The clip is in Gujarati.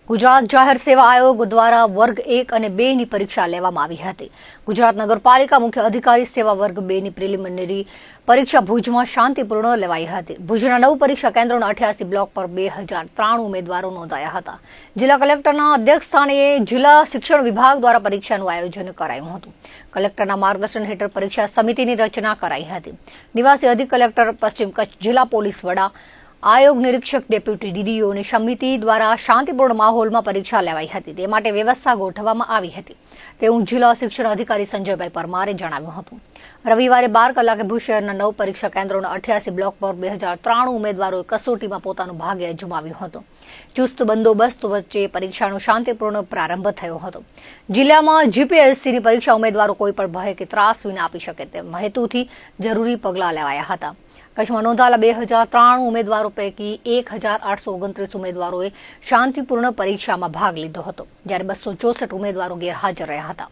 ગુજરાત જાહેર સેવા આયોગ દ્વારા વર્ગ 1 અને 2 ની પરીક્ષા લેવામાં આવી હતી। ગુજરાત નગરપાલિકા મુખ્ય અધિકારી સેવા વર્ગ 2 ની પ્રિલિમિનરી પરીક્ષા ભુજમાં શાંતિપૂર્ણ લેવાઈ હતી। ભુજના 9 પરીક્ષા કેન્દ્રોના 88 બ્લોક પર 2093 ઉમેદવારો નોંધાયા હતા। જિલ્લા કલેક્ટરના અધ્યક્ષસ્થાને જિલ્લા શિક્ષણ વિભાગ દ્વારા પરીક્ષાનું આયોજન કરાયું હતું। કલેક્ટરના માર્ગદર્શન હેઠળ પરીક્ષા સમિતિની રચના કરાઈ હતી। નિવાસી અધિક કલેક્ટર પશ્ચિમ કચ્છ જિલ્લા પોલીસ વડા આયોગ નિરીક્ષક ડેપ્યુટી ડીડીઓની સમિતિ દ્વારા શાંતિપૂર્ણ માહોલમાં પરીક્ષા લેવાઈ હતી। તે માટે વ્યવસ્થા ગોઠવવામાં આવી હતી તેવું જિલ્લા શિક્ષણ અધિકારી સંજયભાઈ પરમારે જણાવ્યું હતું। રવિવારે 12 કલાકે ભુજ શહેરના 9 પરીક્ષા કેન્દ્રોના 88 બ્લોક પર 2093 ઉમેદવારોએ કસોટીમાં પોતાનું ભાગ્ય અજમાવ્યું હતું। ચુસ્ત બંદોબસ્ત વચ્ચે પરીક્ષાનો શાંતિપૂર્ણ પ્રારંભ થયો હતો। જિલ્લામાં જીપીએસસીની પરીક્ષા ઉમેદવારો કોઈ પણ ભય કે ત્રાસ વિના આપી શકે તેમ હેતુથી જરૂરી પગલાં લેવાયા હતા। કચ્છમાં નોંધાયેલા 2093 ઉમેદવારો પૈકી 1829 ઉમેદવારોએ શાંતિપૂર્ણ પરીક્ષામાં ભાગ લીધો હતો, જ્યારે 264 ઉમેદવારો ગેરહાજર રહ્યા હતા।